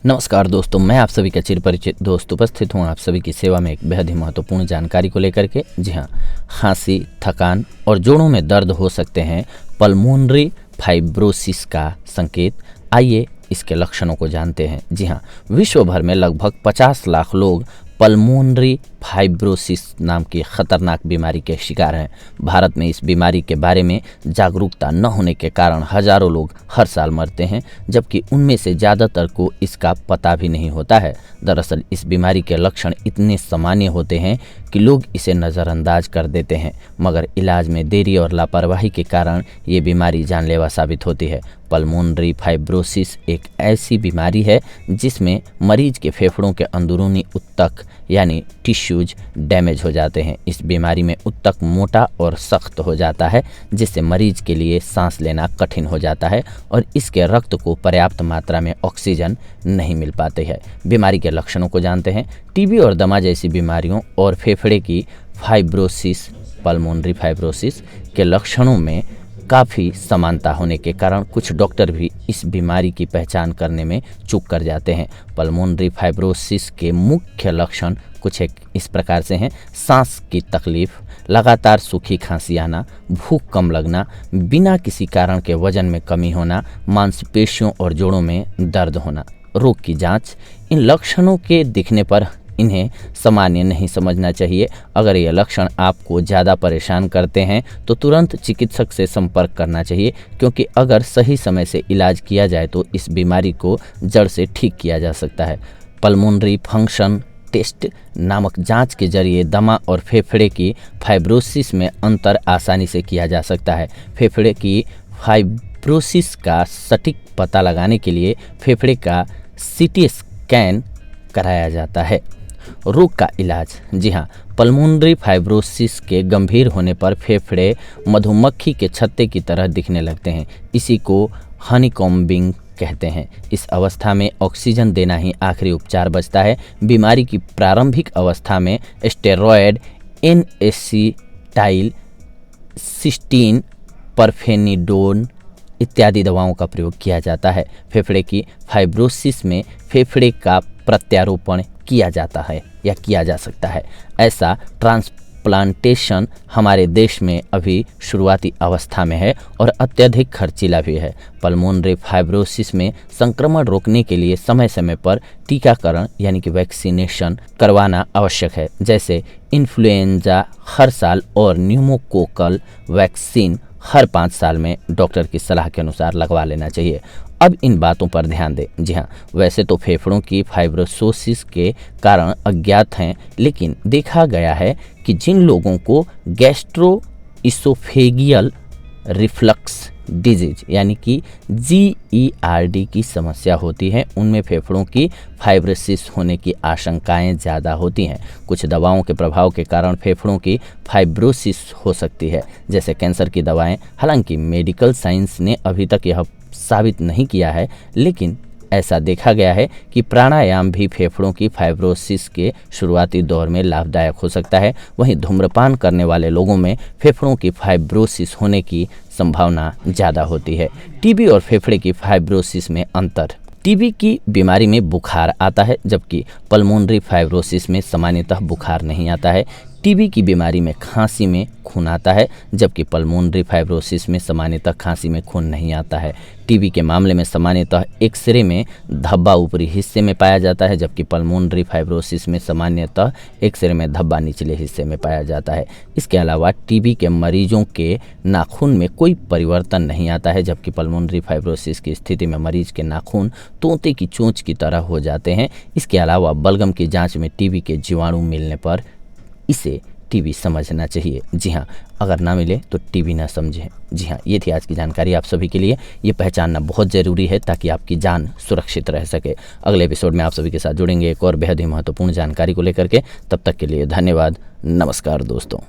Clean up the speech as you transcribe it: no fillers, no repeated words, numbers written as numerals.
नमस्कार दोस्तों, मैं आप सभी का चिरपरिचित दोस्त उपस्थित हूँ आप सभी की सेवा में एक बेहद ही महत्वपूर्ण जानकारी को लेकर के। जी हाँ, खांसी, थकान और जोड़ों में दर्द हो सकते हैं पल्मोनरी फाइब्रोसिस का संकेत। आइए इसके लक्षणों को जानते हैं। जी हाँ, विश्व भर में लगभग 50 लाख लोग पल्मोनरी फाइब्रोसिस नाम की खतरनाक बीमारी के शिकार हैं। भारत में इस बीमारी के बारे में जागरूकता न होने के कारण हजारों लोग हर साल मरते हैं, जबकि उनमें से ज़्यादातर को इसका पता भी नहीं होता है। दरअसल इस बीमारी के लक्षण इतने सामान्य होते हैं कि लोग इसे नज़रअंदाज कर देते हैं, मगर इलाज में देरी और लापरवाही के कारण ये बीमारी जानलेवा साबित होती है। पल्मोनरी फाइब्रोसिस एक ऐसी बीमारी है जिसमें मरीज के फेफड़ों के अंदरूनी ऊतक यानी टिश्यूज डैमेज हो जाते हैं। इस बीमारी में ऊतक मोटा और सख्त हो जाता है, जिससे मरीज के लिए सांस लेना कठिन हो जाता है और इसके रक्त को पर्याप्त मात्रा में ऑक्सीजन नहीं मिल पाती है। बीमारी के लक्षणों को जानते हैं। टीबी और दमा जैसी बीमारियों और फेफड़े की फाइब्रोसिस, पल्मोनरी फाइब्रोसिस के लक्षणों में काफ़ी समानता होने के कारण कुछ डॉक्टर भी इस बीमारी की पहचान करने में चूक कर जाते हैं। पल्मोनरी फाइब्रोसिस के मुख्य लक्षण कुछ एक इस प्रकार से हैं। सांस की तकलीफ, लगातार सूखी खांसी आना, भूख कम लगना, बिना किसी कारण के वजन में कमी होना, मांसपेशियों और जोड़ों में दर्द होना। रोग की जांच। इन लक्षणों के दिखने पर इन्हें सामान्य नहीं समझना चाहिए। अगर ये लक्षण आपको ज़्यादा परेशान करते हैं तो तुरंत चिकित्सक से संपर्क करना चाहिए, क्योंकि अगर सही समय से इलाज किया जाए तो इस बीमारी को जड़ से ठीक किया जा सकता है। पल्मोनरी फंक्शन टेस्ट नामक जांच के जरिए दमा और फेफड़े की फाइब्रोसिस में अंतर आसानी से किया जा सकता है। फेफड़े की फाइब्रोसिस का सटीक पता लगाने के लिए फेफड़े का सीटी स्कैन कराया जाता है। रोग का इलाज। जी हाँ, पल्मोनरी फाइब्रोसिस के गंभीर होने पर फेफड़े मधुमक्खी के छत्ते की तरह दिखने लगते हैं। इसी को हनीकॉम्बिंग कहते हैं। इस अवस्था में ऑक्सीजन देना ही आखिरी उपचार बचता है। बीमारी की प्रारंभिक अवस्था में स्टेरॉयड, एन-एसिटाइल सिस्टीन, परफेनिडोन इत्यादि दवाओं का प्रयोग किया जाता है। फेफड़े की फाइब्रोसिस में फेफड़े का प्रत्यारोपण किया जाता है या किया जा सकता है। ऐसा ट्रांसप्लांटेशन हमारे देश में अभी शुरुआती अवस्था में है और अत्यधिक खर्चीला भी है। पल्मोनरी फाइब्रोसिस में संक्रमण रोकने के लिए समय समय पर टीकाकरण यानी कि वैक्सीनेशन करवाना आवश्यक है, जैसे इन्फ्लुएंजा हर साल और न्यूमोकोकल वैक्सीन हर 5 साल में डॉक्टर की सलाह के अनुसार लगवा लेना चाहिए। अब इन बातों पर ध्यान दें। जी हाँ, वैसे तो फेफड़ों की फाइब्रोसिस के कारण अज्ञात हैं, लेकिन देखा गया है कि जिन लोगों को गैस्ट्रोइसोफेगियल रिफ्लक्स डिजीज यानी कि GERD की समस्या होती है, उनमें फेफड़ों की फाइब्रोसिस होने की आशंकाएं ज़्यादा होती हैं। कुछ दवाओं के प्रभाव के कारण फेफड़ों की फाइब्रोसिस हो सकती है, जैसे कैंसर की दवाएं। हालांकि मेडिकल साइंस ने अभी तक यह साबित नहीं किया है, लेकिन ऐसा देखा गया है कि प्राणायाम भी फेफड़ों की फाइब्रोसिस के शुरुआती दौर में लाभदायक हो सकता है। वहीं धूम्रपान करने वाले लोगों में फेफड़ों की फाइब्रोसिस होने की संभावना ज़्यादा होती है। टीबी और फेफड़े की फाइब्रोसिस में अंतर। टीबी की बीमारी में बुखार आता है, जबकि पल्मोनरी फाइब्रोसिस में सामान्यतः बुखार नहीं आता है। टीबी की बीमारी में खांसी में खून आता है, जबकि पल्मोनरी फाइब्रोसिस में सामान्यतः खांसी में खून नहीं आता है। टीबी के मामले में सामान्यतः एक्सरे में धब्बा ऊपरी हिस्से में पाया जाता है, जबकि पल्मोनरी फाइब्रोसिस में सामान्यतः एक्सरे में धब्बा निचले हिस्से में पाया जाता है। इसके अलावा टीबी के मरीजों के नाखून में कोई परिवर्तन नहीं आता है, जबकि पल्मोनरी फाइब्रोसिस की स्थिति में मरीज के नाखून तोते की चोंच की तरह हो जाते हैं। इसके अलावा बलगम की जाँच में टीबी के जीवाणु मिलने पर इसे टीबी समझना चाहिए। जी हाँ, अगर ना मिले तो टीबी ना समझें। जी हाँ, ये थी आज की जानकारी आप सभी के लिए। ये पहचानना बहुत ज़रूरी है ताकि आपकी जान सुरक्षित रह सके। अगले एपिसोड में आप सभी के साथ जुड़ेंगे एक और बेहद ही महत्वपूर्ण जानकारी को लेकर के। तब तक के लिए धन्यवाद। नमस्कार दोस्तों।